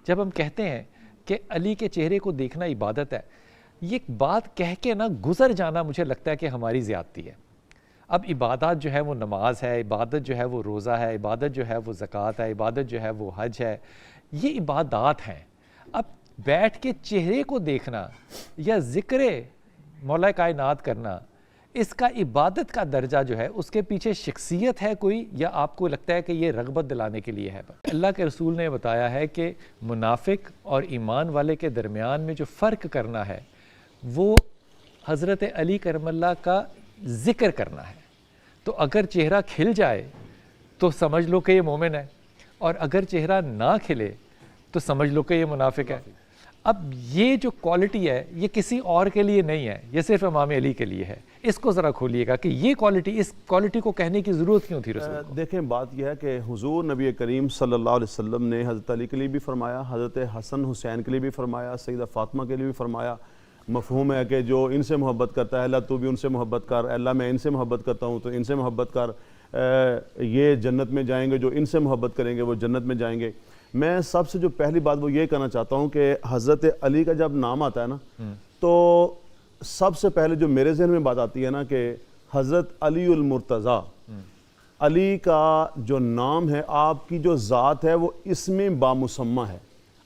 جب ہم کہتے ہیں کہ علی کے چہرے کو دیکھنا عبادت ہے، یہ ایک بات کہہ کے نا گزر جانا مجھے لگتا ہے کہ ہماری زیادتی ہے۔ اب عبادات جو ہے وہ نماز ہے، عبادت جو ہے وہ روزہ ہے، عبادت جو ہے وہ زکوٰۃ ہے، عبادت جو ہے وہ حج ہے، یہ عبادات ہیں۔ اب بیٹھ کے چہرے کو دیکھنا یا ذکر مولا کائنات کرنا، اس کا عبادت کا درجہ جو ہے اس کے پیچھے شخصیت ہے کوئی، یا آپ کو لگتا ہے کہ یہ رغبت دلانے کے لیے ہے؟ اللہ کے رسول نے بتایا ہے کہ منافق اور ایمان والے کے درمیان میں جو فرق کرنا ہے وہ حضرت علی کرم اللہ کا ذکر کرنا ہے۔ تو اگر چہرہ کھل جائے تو سمجھ لو کہ یہ مومن ہے، اور اگر چہرہ نہ کھلے تو سمجھ لو کہ یہ منافق ہے۔ اب یہ جو کوالٹی ہے یہ کسی اور کے لیے نہیں ہے، یہ صرف امام علی کے لیے ہے۔ اس کو ذرا کھولیے گا کہ یہ کوالٹی، اس کوالٹی کو کہنے کی ضرورت کیوں تھی رسول کو؟ دیکھیں بات یہ ہے کہ حضور نبی کریم صلی اللہ علیہ وسلم نے حضرت علی کے لیے بھی فرمایا، حضرت حسن حسین کے لیے بھی فرمایا، سیدہ فاطمہ کے لیے بھی فرمایا۔ مفہوم ہے کہ جو ان سے محبت کرتا ہے اللہ تو بھی ان سے محبت کر، اللہ میں ان سے محبت کرتا ہوں تو ان سے محبت کر، یہ جنت میں جائیں گے، جو ان سے محبت کریں گے وہ جنت میں جائیں گے۔ میں سب سے جو پہلی بات وہ یہ کہنا چاہتا ہوں کہ حضرت علی کا جب نام آتا ہے نا تو سب سے پہلے جو میرے ذہن میں بات آتی ہے نا کہ حضرت علی المرتضیٰ، علی کا جو نام ہے، آپ کی جو ذات ہے وہ اسم بامسمہ ہے۔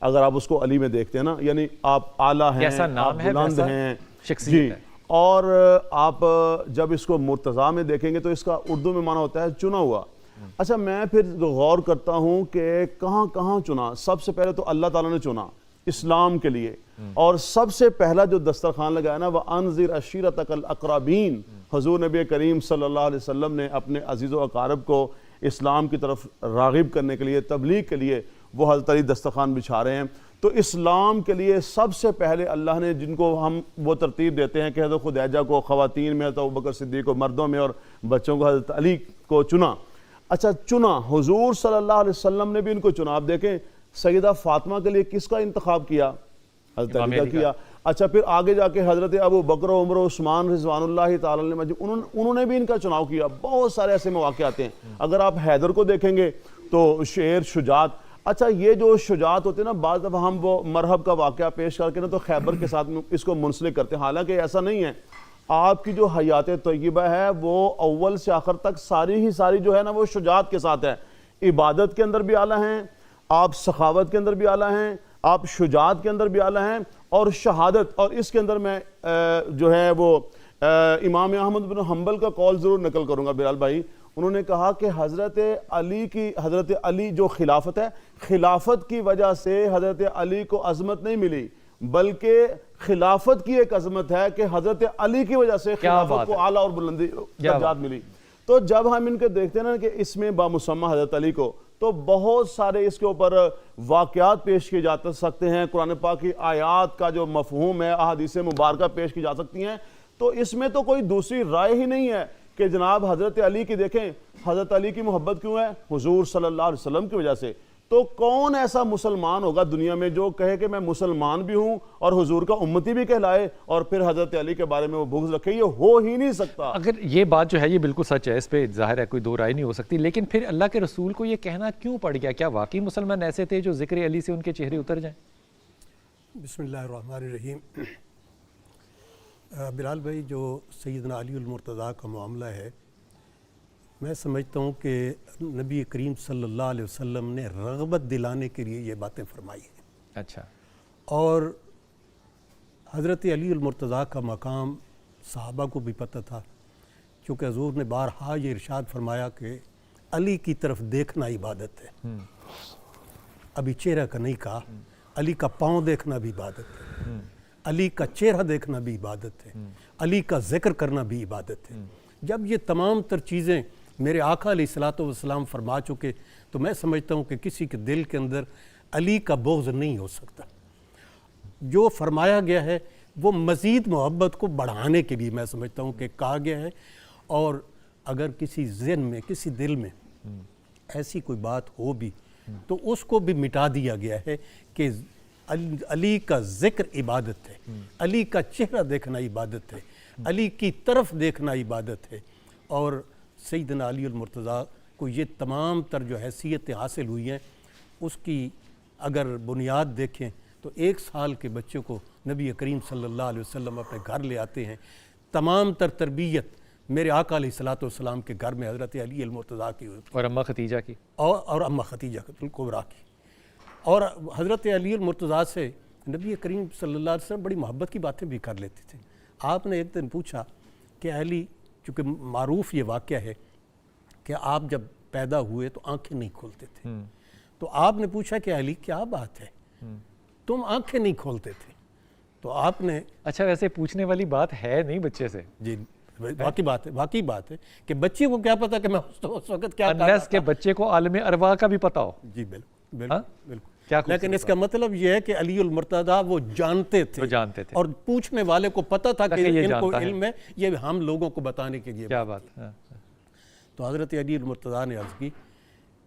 اگر آپ اس کو علی میں دیکھتے ہیں نا، یعنی آپ اعلیٰ ہیں، آپ بلند ہیں، جی، اور آپ جب اس کو مرتضیٰ میں دیکھیں گے تو اس کا اردو میں معنی ہوتا ہے چنا ہوا۔ اچھا میں پھر غور کرتا ہوں کہ کہاں کہاں چنا۔ سب سے پہلے تو اللہ تعالیٰ نے چنا اسلام کے لیے، اور سب سے پہلا جو دسترخوان لگایا نا وَأَنذِرْ عَشِيرَتَكَ الْأَقْرَبِينَ، حضور نبی کریم صلی اللہ علیہ وسلم نے اپنے عزیز و اقارب کو اسلام کی طرف راغب کرنے کے لیے، تبلیغ کے لیے وہ حضرت علی دسترخوان بچھا رہے ہیں۔ تو اسلام کے لیے سب سے پہلے اللہ نے، جن کو ہم وہ ترتیب دیتے ہیں کہ حضرت خدیجہ کو خواتین میں، حضرت ابوبکر صدیق کو مردوں میں، اور بچوں کو حضرت علی کو چنا۔ اچھا چنا حضور صلی اللہ علیہ وسلم نے بھی ان کو چنا۔ آپ دیکھیں سیدہ فاطمہ کے لیے کس کا انتخاب کیا؟ حضرت علی کا کیا۔ اچھا پھر آگے جا کے حضرت ابو بکر و عمر و عثمان رضوان اللہ تعالی علیہ انہوں نے بھی ان کا چناؤ کیا۔ بہت سارے ایسے مواقع آتے ہیں۔ اگر آپ حیدر کو دیکھیں گے تو شعر، شجاعت۔ اچھا یہ جو شجاعت ہوتے ہیں نا، بعض دفعہ ہم وہ مرحب کا واقعہ پیش کر کے نا تو خیبر کے ساتھ اس کو منسلک کرتے ہیں، حالانکہ ایسا نہیں ہے۔ آپ کی جو حیات طیبہ ہے وہ اول سے آخر تک ساری ہی ساری جو ہے نا وہ شجاعت کے ساتھ ہے۔ عبادت کے اندر بھی اعلیٰ ہیں آپ، سخاوت کے اندر بھی اعلیٰ ہیں آپ، شجاعت کے اندر بھی اعلیٰ ہیں، اور شہادت۔ اور اس کے اندر میں جو ہے وہ امام احمد بن حنبل کا قول ضرور نقل کروں گا بلال بھائی۔ انہوں نے کہا کہ حضرت علی جو خلافت ہے، خلافت کی وجہ سے حضرت علی کو عظمت نہیں ملی، بلکہ خلافت کی ایک عظمت ہے کہ حضرت علی کی وجہ سے خلافت کو اعلیٰ اور بلندی درجات ملی۔ تو جب ہم ان کے دیکھتے ہیں نا کہ اس میں بامسمہ حضرت علی کو، تو بہت سارے اس کے اوپر واقعات پیش کیے جا سکتے ہیں، قرآن پاک کی آیات کا جو مفہوم ہے، احادیث مبارکہ پیش کی جا سکتی ہیں۔ تو اس میں تو کوئی دوسری رائے ہی نہیں ہے کہ جناب حضرت علی کی دیکھیں، حضرت علی کی محبت کیوں ہے؟ حضور صلی اللہ علیہ وسلم کی وجہ سے۔ تو کون ایسا مسلمان ہوگا دنیا میں جو کہے کہ میں مسلمان بھی ہوں اور حضور کا امتی بھی کہلائے اور پھر حضرت علی کے بارے میں وہ بغض رکھے؟ یہ ہو ہی نہیں سکتا۔ اگر یہ بات جو ہے یہ بالکل سچ ہے، اس پہ ظاہر ہے کوئی دو رائے نہیں ہو سکتی، لیکن پھر اللہ کے رسول کو یہ کہنا کیوں پڑ گیا؟ کیا واقعی مسلمان ایسے تھے جو ذکر علی سے ان کے چہرے اتر جائیں؟ بسم اللہ الرحمن الرحیم۔ بلال بھائی، جو سیدنا علی المرتضیٰ کا معاملہ ہے، میں سمجھتا ہوں کہ نبی کریم صلی اللہ علیہ وسلم نے رغبت دلانے کے لیے یہ باتیں فرمائی ہیں۔ اچھا۔ اور حضرت علی المرتضیٰ کا مقام صحابہ کو بھی پتہ تھا، کیونکہ حضور نے بارہا یہ ارشاد فرمایا کہ علی کی طرف دیکھنا عبادت ہے۔ ابھی چہرہ کا نہیں کہا، علی کا پاؤں دیکھنا بھی عبادت ہے، علی کا چہرہ دیکھنا بھی عبادت ہے، علی کا ذکر کرنا بھی عبادت ہے۔ جب یہ تمام تر چیزیں میرے آقا علیہ الصلوۃ والسلام فرما چکے تو میں سمجھتا ہوں کہ کسی کے دل کے اندر علی کا بغض نہیں ہو سکتا۔ جو فرمایا گیا ہے وہ مزید محبت کو بڑھانے کے لیے میں سمجھتا ہوں کہ کہا گیا ہے، اور اگر کسی ذہن میں، کسی دل میں ایسی کوئی بات ہو بھی تو اس کو بھی مٹا دیا گیا ہے کہ علی کا ذکر عبادت ہے، علی کا چہرہ دیکھنا عبادت ہے، علی کی طرف دیکھنا عبادت ہے۔ اور سیدنا علی المرتضیٰ کو یہ تمام تر جو حیثیتیں حاصل ہوئی ہیں، اس کی اگر بنیاد دیکھیں تو 1 سال کے بچے کو نبی کریم صلی اللہ علیہ وسلم اپنے گھر لے آتے ہیں. تمام تر تربیت میرے آقا علیہ الصلوۃ والسلام کے گھر میں حضرت علی المرتضیٰ کی ہوئی اور اماں ختیجہ کی اور اماں ختیجہ الکبریٰ کی. اور حضرت علی المرتضیٰ سے نبی کریم صلی اللہ علیہ وسلم بڑی محبت کی باتیں بھی کر لیتے تھے. آپ نے ایک دن پوچھا کہ علی، چونکہ معروف یہ واقعہ ہے کہ آپ جب پیدا ہوئے تو آنکھیں نہیں کھولتے تھے، تو آپ نے پوچھا کہ علی کیا بات ہے، تم آنکھیں نہیں کھولتے تھے؟ تو آپ نے اچھا ویسے پوچھنے والی بات ہے نہیں بچے سے، جی واقعی بات ہے کہ بچے کو کیا پتا کہ میں اس وقت کیا کر رہا انلیس کہ بچے کو عالم ارواح کا بھی پتا ہو. جی بالکل کیا لیکن اس کا مطلب یہ ہے کہ علی المرتضیٰ وہ جانتے تھے اور پوچھنے والے کو پتہ تھا کہ ان کو علم ہے، یہ ہم لوگوں کو بتانے کے لیے. کیا بات. تو حضرت علی المرتضیٰ نے عرض کی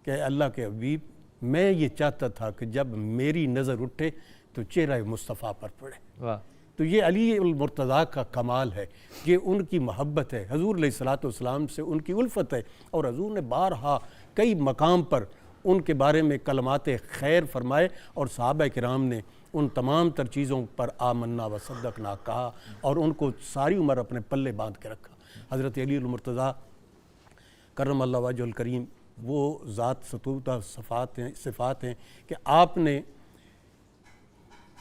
کہ اللہ کے حبیب، میں یہ چاہتا تھا کہ جب میری نظر اٹھے تو چہرہ مصطفیٰ پر پڑے. تو یہ علی المرتضیٰ کا کمال ہے، یہ ان کی محبت ہے، حضور علیہ الصلوۃ والسلام سے ان کی الفت ہے. اور حضور نے بارہا کئی مقام پر ان کے بارے میں کلمات خیر فرمائے اور صحابہ کرام نے ان تمام تر چیزوں پر آمنا و صدقنا کہا اور ان کو ساری عمر اپنے پلے باندھ کے رکھا. حضرت علی المرتضیٰ کرم اللہ وجہ الکریم وہ ذات ستوتہ صفات ہیں کہ آپ نے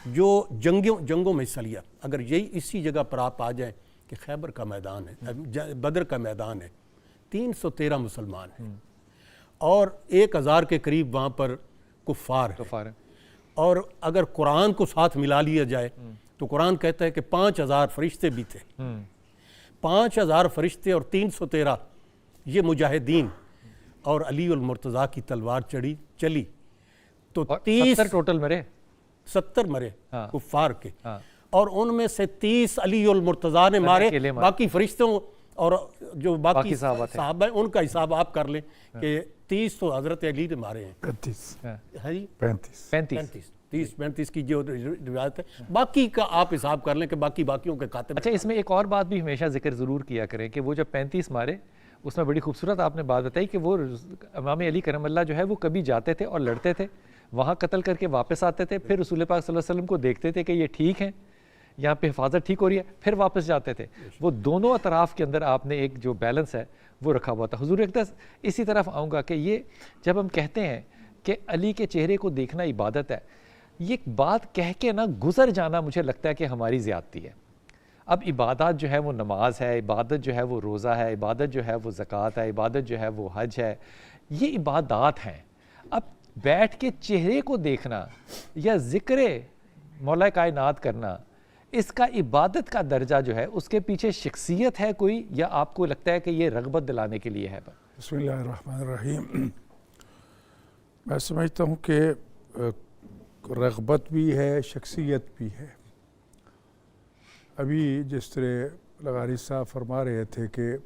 جو جنگوں میں حصہ لیا. اگر یہی اسی جگہ پر آپ آ جائیں کہ خیبر کا میدان ہے، بدر کا میدان ہے، 313 مسلمان ہیں اور 1000 کے قریب وہاں پر کفار ہیں. اور اگر قرآن کو ساتھ ملا لیا جائے تو قرآن کہتا ہے کہ 5000 فرشتے بھی تھے. 5000 فرشتے اور 313 یہ مجاہدین، اور علی المرتضیٰ کی تلوار چلی تو 70 مرے کفار کے، اور ان میں سے 30 علی المرتضیٰ نے مارے. باقی فرشتوں اور جو باقی صحابہ ہیں ان کا حساب آپ کر لیں کہ 30 تو حضرت علی نے مارے ہیں، 35 کی جو روایت ہے. باقی کا آپ حساب کر لیں کہ باقیوں کے قاتل. اچھا اس میں ایک اور بات بھی ہمیشہ ذکر ضرور کیا کریں کہ وہ جب 35 مارے اس میں بڑی خوبصورت آپ نے بات بتائی کہ وہ امام علی کرم اللہ جو ہے وہ کبھی جاتے تھے اور لڑتے تھے، وہاں قتل کر کے واپس آتے تھے، پھر رسول پاک صلی اللہ علیہ وسلم کو دیکھتے تھے کہ یہ ٹھیک ہیں، یہاں پہ حفاظت ٹھیک ہو رہی ہے، پھر واپس جاتے تھے. وہ دونوں اطراف کے اندر آپ نے ایک جو بیلنس ہے وہ رکھا ہوا تھا. حضور اقدس اسی طرف آؤں گا کہ یہ جب ہم کہتے ہیں کہ علی کے چہرے کو دیکھنا عبادت ہے، یہ ایک بات کہہ کے نا گزر جانا مجھے لگتا ہے کہ ہماری زیادتی ہے. اب عبادات جو ہے وہ نماز ہے، عبادت جو ہے وہ روزہ ہے، عبادت جو ہے وہ زکوٰۃ ہے، عبادت جو ہے وہ حج ہے، یہ عبادات ہیں. اب بیٹھ کے چہرے کو دیکھنا یا ذکر مولا کائنات کرنا، اس کا عبادت کا درجہ جو ہے اس کے پیچھے شخصیت ہے کوئی، یا آپ کو لگتا ہے کہ یہ رغبت دلانے کے لیے ہے؟ بسم اللہ الرحمن الرحیم. میں سمجھتا ہوں کہ رغبت بھی ہے، شخصیت بھی ہے. ابھی جس طرح لغاری صاحب فرما رہے تھے کہ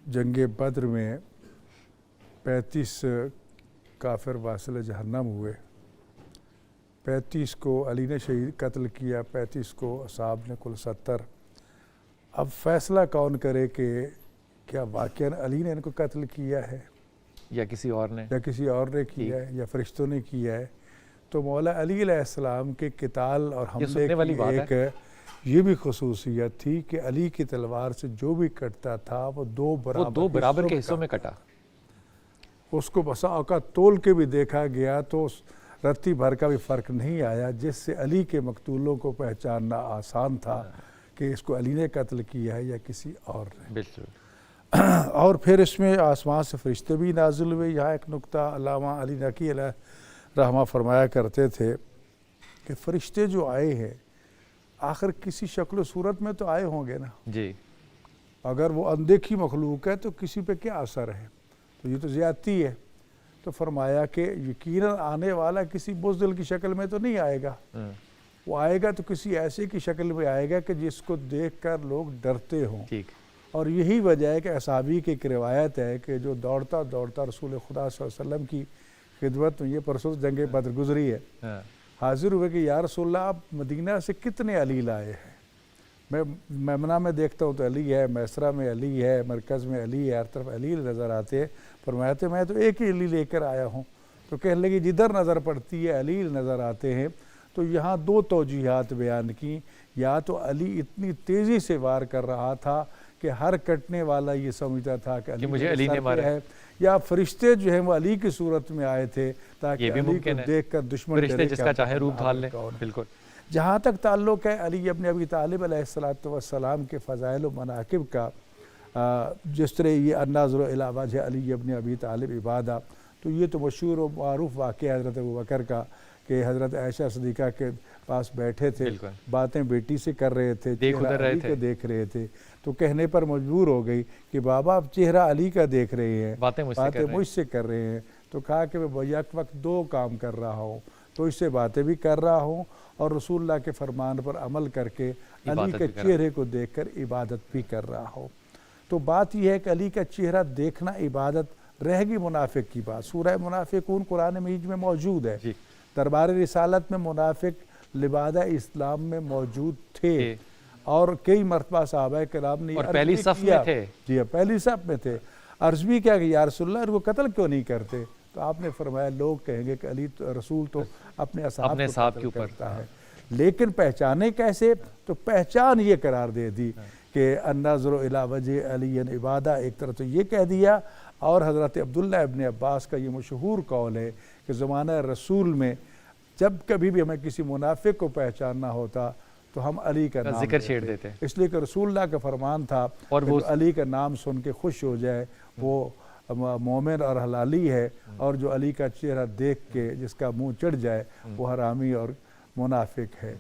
جنگ بدر میں 35 کافر واصل جہنم ہوئے، 35 کو علی نے شہید قتل کیا، 35 کو اصحاب نے کل 70. اب فیصلہ کون کرے کہ کیا واقعاً علی نے ان کو قتل کیا ہے یا کسی اور نے کیا ہے یا فرشتوں نے کیا ہے؟ تو مولا علی علیہ السلام کے قتال اور حملے کی ایک یہ بھی خصوصیت تھی کہ علی کی تلوار سے جو بھی کٹتا تھا وہ دو برابر کے حصوں میں کٹا. اس کو بسا اوقات تول کے بھی دیکھا گیا تو رتی بھر کا بھی فرق نہیں آیا، جس سے علی کے مقتولوں کو پہچاننا آسان تھا کہ اس کو علی نے قتل کیا ہے یا کسی اور نے. بالکل. اور پھر اس میں آسمان سے فرشتے بھی نازل ہوئے. یہاں ایک نقطہ علامہ علی نقی علیہ رحمہ فرمایا کرتے تھے کہ فرشتے جو آئے ہیں آخر کسی شکل و صورت میں تو آئے ہوں گے نا جی. اگر وہ اندیکھی مخلوق ہے تو کسی پہ کیا اثر ہے؟ تو یہ تو زیادتی ہے. تو فرمایا کہ یقیناً آنے والا کسی بزدل کی شکل میں تو نہیں آئے گا، وہ آئے گا تو کسی ایسے کی شکل میں آئے گا کہ جس کو دیکھ کر لوگ ڈرتے ہوں. اور یہی وجہ ہے کہ اصحابی کی ایک روایت ہے کہ جو دوڑتا رسول خدا صلی اللہ علیہ وسلم کی خدمت میں، یہ پرسوں جنگ بدر گزری ہے، حاضر ہوئے کہ یا رسول اللہ آپ مدینہ سے کتنے علی لائے ہیں؟ میں میمنہ میں دیکھتا ہوں تو علی ہے، میسرہ میں علی ہے، مرکز میں علی ہے، ہر طرف علی نظر آتے ہیں. فرمایا تھے میں تو ایک ہی علی لے کر آیا ہوں. تو کہنے لگی جدھر نظر پڑتی ہے علی نظر آتے ہیں. تو یہاں دو توجیہات بیان کی. یا تو علی اتنی تیزی سے وار کر رہا تھا کہ ہر کٹنے والا یہ سمجھتا تھا کہ مجھے علی نے مارا ہے, یا فرشتے جو ہیں وہ علی کی صورت میں آئے تھے تاکہ علی کو دیکھ کر دشمن فرشتے جس کا چاہے روپ دھار لیں. بالکل. جہاں تک تعلق ہے علی ابن ابی طالب علیہ السلام کے فضائل و مناقب کا, جس طرح یہ الناظر الی وجہ علی ابن ابی طالب عبادہ, تو یہ تو مشہور و معروف واقعہ حضرت ابوبکر کا کہ حضرت عائشہ صدیقہ کے پاس بیٹھے تھے, باتیں بیٹی سے کر رہے تھے, چہرہ علی کا دیکھ رہے تھے, تو کہنے پر مجبور ہو گئی کہ بابا اب چہرہ علی کا دیکھ رہے ہیں, باتیں مجھ سے کر رہے ہیں. تو کہا کہ میں یک وقت دو کام کر رہا ہوں, تو اس سے باتیں بھی کر رہا ہوں اور رسول اللہ کے فرمان پر عمل کر کے علی کے چہرے کو دیکھ کر عبادت بھی کر رہا ہوں. تو بات یہ ہے کہ علی کا چہرہ دیکھنا عبادت رہ گی منافق کی بات. سورہ منافقون قرآن مجید میں موجود ہے. دربار رسالت میں منافق لبادہ اسلام میں موجود تھے اور کئی مرتبہ صحابہ کرام نے اور پہلی صف میں تھے. جی پہلی صف میں تھے. عرض بھی کیا کہ یا رسول اللہ ان کو قتل کیوں نہیں کرتے؟ تو آپ نے فرمایا لوگ کہیں گے کہ علی رسول تو اپنے اصحاب کو قتل کرتا ہے, لیکن پہچانے کیسے؟ تو پہچان یہ قرار دے دی کہ النظر الی وجہ علی عبادہ, ایک طرح تو یہ کہہ دیا. اور حضرت عبداللہ ابن عباس کا یہ مشہور قول ہے کہ زمانہ رسول میں جب کبھی بھی ہمیں کسی منافق کو پہچاننا ہوتا تو ہم علی کا نام ذکر چھیڑ دیتے, اس لیے کہ رسول اللہ کا فرمان تھا اور وہ علی کا نام سن کے خوش ہو جائے وہ مومن اور حلالی ہے, اور جو علی کا چہرہ دیکھ کے جس کا منہ چڑھ جائے وہ حرامی اور منافق ہے.